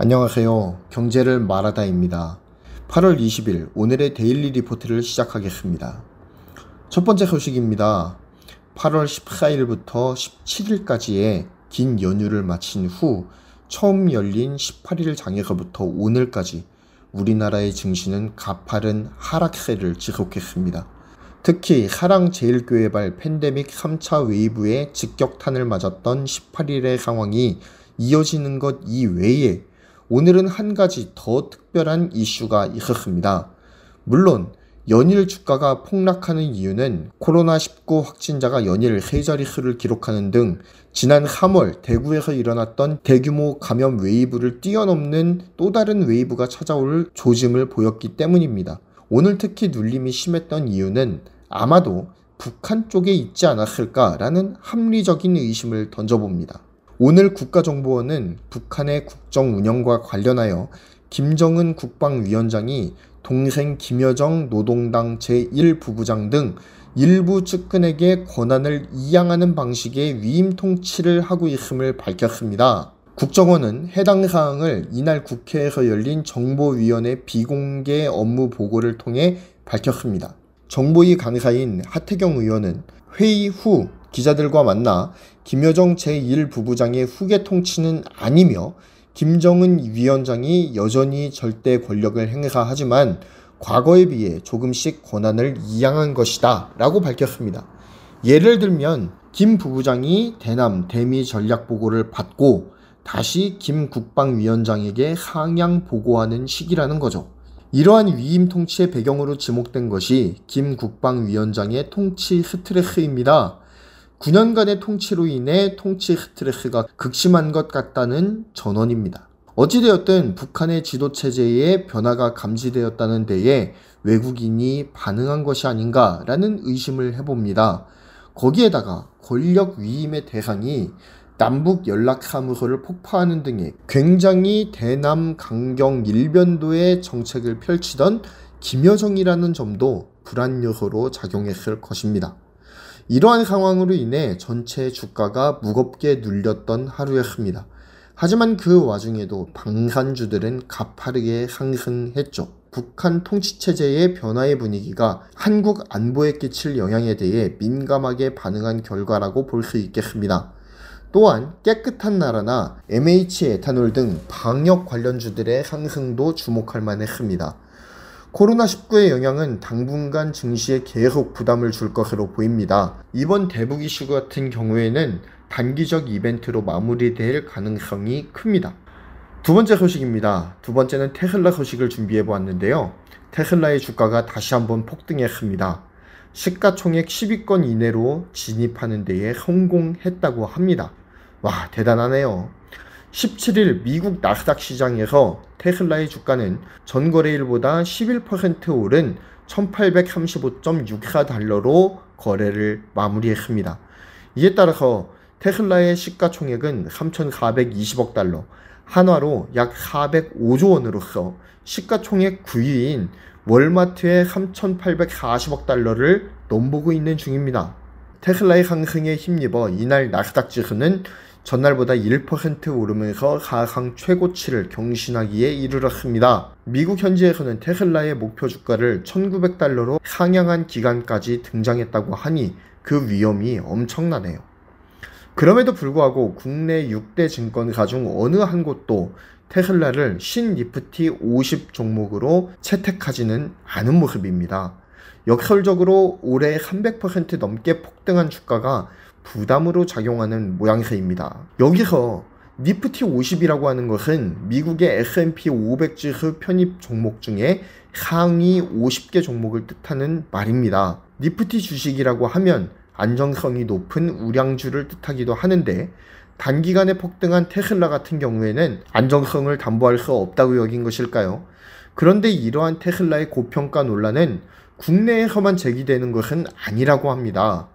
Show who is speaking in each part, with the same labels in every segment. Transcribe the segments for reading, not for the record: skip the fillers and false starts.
Speaker 1: 안녕하세요. 경제를 말하다입니다. 8월 20일 오늘의 데일리 리포트를 시작하겠습니다. 첫 번째 소식입니다. 8월 14일부터 17일까지의 긴 연휴를 마친 후 처음 열린 18일 장에서부터 오늘까지 우리나라의 증시는 가파른 하락세를 지속했습니다. 특히 사랑제일교회발 팬데믹 3차 웨이브의 직격탄을 맞았던 18일의 상황이 이어지는 것 이외에 오늘은 한 가지 더 특별한 이슈가 있었습니다. 물론 연일 주가가 폭락하는 이유는 코로나19 확진자가 연일 세 자릿수를 기록하는 등 지난 3월 대구에서 일어났던 대규모 감염 웨이브를 뛰어넘는 또 다른 웨이브가 찾아올 조짐을 보였기 때문입니다. 오늘 특히 눌림이 심했던 이유는 아마도 북한 쪽에 있지 않았을까라는 합리적인 의심을 던져봅니다. 오늘 국가정보원은 북한의 국정 운영과 관련하여 김정은 국방위원장이 동생 김여정 노동당 제1부부장 등 일부 측근에게 권한을 이양하는 방식의 위임 통치를 하고 있음을 밝혔습니다. 국정원은 해당 사항을 이날 국회에서 열린 정보위원회 비공개 업무 보고를 통해 밝혔습니다. 정보위 간사인 하태경 의원은 회의 후 기자들과 만나 김여정 제1부부장의 후계 통치는 아니며 김정은 위원장이 여전히 절대 권력을 행사하지만 과거에 비해 조금씩 권한을 이양한 것이다 라고 밝혔습니다. 예를 들면 김 부부장이 대남 대미 전략 보고를 받고 다시 김 국방위원장에게 상향 보고하는 시기라는 거죠. 이러한 위임 통치의 배경으로 지목된 것이 김 국방위원장의 통치 스트레스입니다. 9년간의 통치로 인해 통치 스트레스가 극심한 것 같다는 전언입니다. 어찌되었든 북한의 지도체제에 변화가 감지되었다는 데에 외국인이 반응한 것이 아닌가라는 의심을 해봅니다. 거기에다가 권력 위임의 대상이 남북 연락사무소를 폭파하는 등의 굉장히 대남 강경 일변도의 정책을 펼치던 김여정이라는 점도 불안 요소로 작용했을 것입니다. 이러한 상황으로 인해 전체 주가가 무겁게 눌렸던 하루였습니다. 하지만 그 와중에도 방산주들은 가파르게 상승했죠. 북한 통치체제의 변화의 분위기가 한국 안보에 끼칠 영향에 대해 민감하게 반응한 결과라고 볼 수 있겠습니다. 또한 깨끗한 나라나 MH 에탄올 등 방역 관련주들의 상승도 주목할 만했습니다. 코로나19의 영향은 당분간 증시에 계속 부담을 줄 것으로 보입니다. 이번 대북 이슈 같은 경우에는 단기적 이벤트로 마무리될 가능성이 큽니다. 두 번째 소식입니다. 두 번째는 테슬라 소식을 준비해 보았는데요. 테슬라의 주가가 다시 한번 폭등했습니다. 시가총액 10위권 이내로 진입하는 데에 성공했다고 합니다. 와, 대단하네요. 17일 미국 나스닥 시장에서 테슬라의 주가는 전거래일보다 11% 오른 1835.64달러로 거래를 마무리했습니다. 이에 따라서 테슬라의 시가총액은 3,420억 달러, 한화로 약 405조 원으로서 시가총액 9위인 월마트의 3,840억 달러를 넘보고 있는 중입니다. 테슬라의 상승에 힘입어 이날 나스닥 지수는 전날보다 1% 오르면서 사상 최고치를 경신하기에 이르렀습니다. 미국 현지에서는 테슬라의 목표 주가를 1,900달러로 상향한 기간까지 등장했다고 하니 그 위험이 엄청나네요. 그럼에도 불구하고 국내 6대 증권사 중 어느 한 곳도 테슬라를 신니프티 50 종목으로 채택하지는 않은 모습입니다. 역설적으로 올해 300% 넘게 폭등한 주가가 부담으로 작용하는 모양새입니다. 여기서 니프티 50이라고 하는 것은 미국의 S&P 500 지수 편입 종목 중에 상위 50개 종목을 뜻하는 말입니다. 니프티 주식이라고 하면 안정성이 높은 우량주를 뜻하기도 하는데 단기간에 폭등한 테슬라 같은 경우에는 안정성을 담보할 수 없다고 여긴 것일까요? 그런데 이러한 테슬라의 고평가 논란은 국내에서만 제기되는 것은 아니라고 합니다.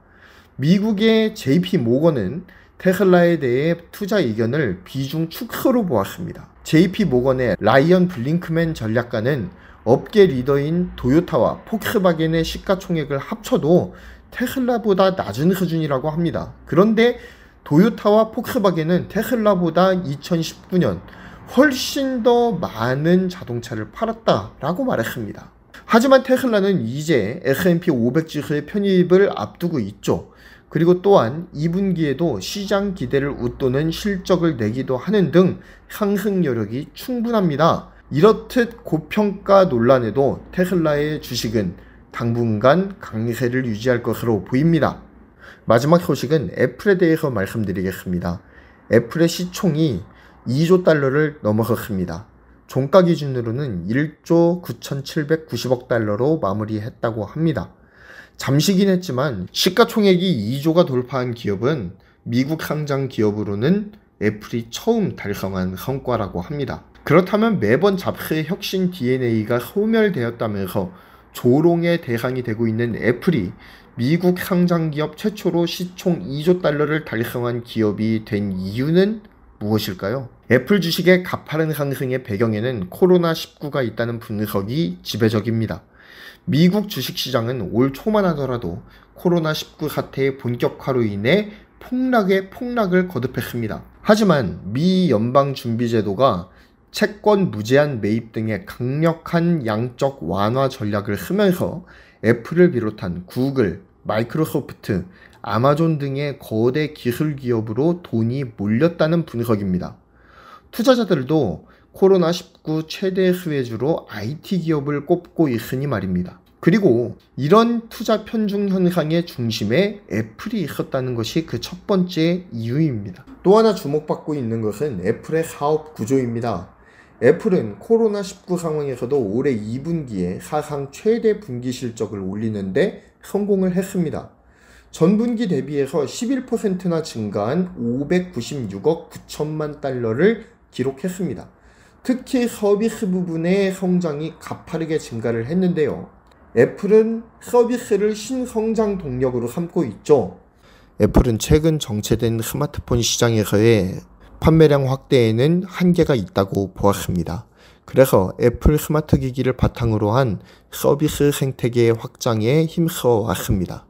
Speaker 1: 미국의 JP 모건은 테슬라에 대해 투자 의견을 비중 축소로 보았습니다. JP 모건의 라이언 블링크맨 전략가는 업계 리더인 도요타와 폭스바겐의 시가총액을 합쳐도 테슬라보다 낮은 수준이라고 합니다. 그런데 도요타와 폭스바겐은 테슬라보다 2019년 훨씬 더 많은 자동차를 팔았다라고 말했습니다. 하지만 테슬라는 이제 S&P 500 지수의 편입을 앞두고 있죠. 그리고 또한 2분기에도 시장 기대를 웃도는 실적을 내기도 하는 등 상승 여력이 충분합니다. 이렇듯 고평가 논란에도 테슬라의 주식은 당분간 강세를 유지할 것으로 보입니다. 마지막 소식은 애플에 대해서 말씀드리겠습니다. 애플의 시총이 2조 달러를 넘어섰습니다. 종가 기준으로는 1조 9,790억 달러로 마무리했다고 합니다. 잠시긴 했지만 시가총액이 2조가 돌파한 기업은 미국 상장 기업으로는 애플이 처음 달성한 성과라고 합니다. 그렇다면 매번 잡스의 혁신 DNA가 소멸되었다면서 조롱의 대상이 되고 있는 애플이 미국 상장 기업 최초로 시총 2조 달러를 달성한 기업이 된 이유는 무엇일까요? 애플 주식의 가파른 상승의 배경에는 코로나19가 있다는 분석이 지배적입니다. 미국 주식시장은 올 초만 하더라도 코로나19 사태의 본격화로 인해 폭락을 거듭했습니다. 하지만 미 연방준비제도가 채권 무제한 매입 등의 강력한 양적 완화 전략을 쓰면서 애플을 비롯한 구글, 마이크로소프트, 아마존 등의 거대 기술 기업으로 돈이 몰렸다는 분석입니다. 투자자들도 코로나19 최대 수혜주로 IT 기업을 꼽고 있으니 말입니다. 그리고 이런 투자 편중 현상의 중심에 애플이 있었다는 것이 그 첫 번째 이유입니다. 또 하나 주목받고 있는 것은 애플의 사업 구조입니다. 애플은 코로나19 상황에서도 올해 2분기에 사상 최대 분기 실적을 올리는데 성공을 했습니다. 전분기 대비해서 11%나 증가한 596억 9천만 달러를 기록했습니다. 특히 서비스 부분의 성장이 가파르게 증가를 했는데요. 애플은 서비스를 신성장 동력으로 삼고 있죠. 애플은 최근 정체된 스마트폰 시장에서의 판매량 확대에는 한계가 있다고 보았습니다. 그래서 애플 스마트 기기를 바탕으로 한 서비스 생태계 확장에 힘써 왔습니다.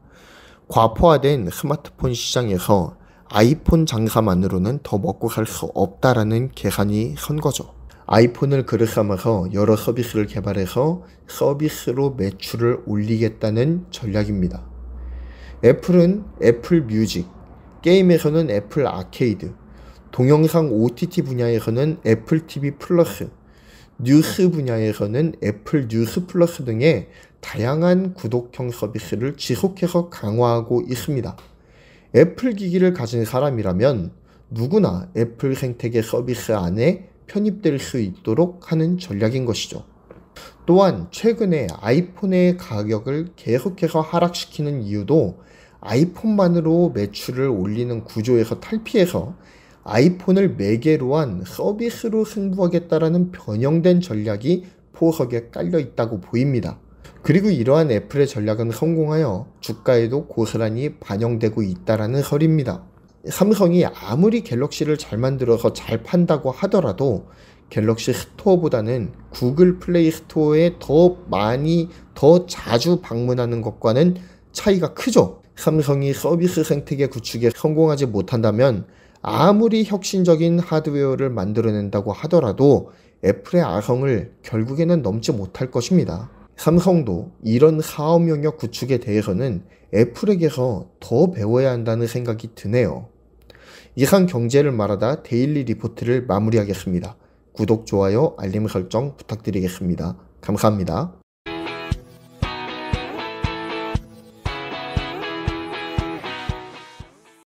Speaker 1: 과포화된 스마트폰 시장에서 아이폰 장사만으로는 더 먹고 살 수 없다라는 계산이 선 거죠. 아이폰을 그릇 삼아서 여러 서비스를 개발해서 서비스로 매출을 올리겠다는 전략입니다. 애플은 애플 뮤직, 게임에서는 애플 아케이드, 동영상 OTT 분야에서는 애플 TV 플러스, 뉴스 분야에서는 애플 뉴스 플러스 등의 다양한 구독형 서비스를 지속해서 강화하고 있습니다. 애플 기기를 가진 사람이라면 누구나 애플 생태계 서비스 안에 편입될 수 있도록 하는 전략인 것이죠. 또한 최근에 아이폰의 가격을 계속해서 하락시키는 이유도 아이폰만으로 매출을 올리는 구조에서 탈피해서 아이폰을 매개로 한 서비스로 승부하겠다라는 변형된 전략이 포석에 깔려 있다고 보입니다. 그리고 이러한 애플의 전략은 성공하여 주가에도 고스란히 반영되고 있다라는 설입니다. 삼성이 아무리 갤럭시를 잘 만들어서 잘 판다고 하더라도 갤럭시 스토어보다는 구글 플레이 스토어에 더 자주 방문하는 것과는 차이가 크죠. 삼성이 서비스 생태계 구축에 성공하지 못한다면 아무리 혁신적인 하드웨어를 만들어낸다고 하더라도 애플의 아성을 결국에는 넘지 못할 것입니다. 삼성도 이런 사업 영역 구축에 대해서는 애플에게서 더 배워야 한다는 생각이 드네요. 이상 경제를 말하다 데일리 리포트를 마무리하겠습니다. 구독, 좋아요, 알림 설정 부탁드리겠습니다. 감사합니다.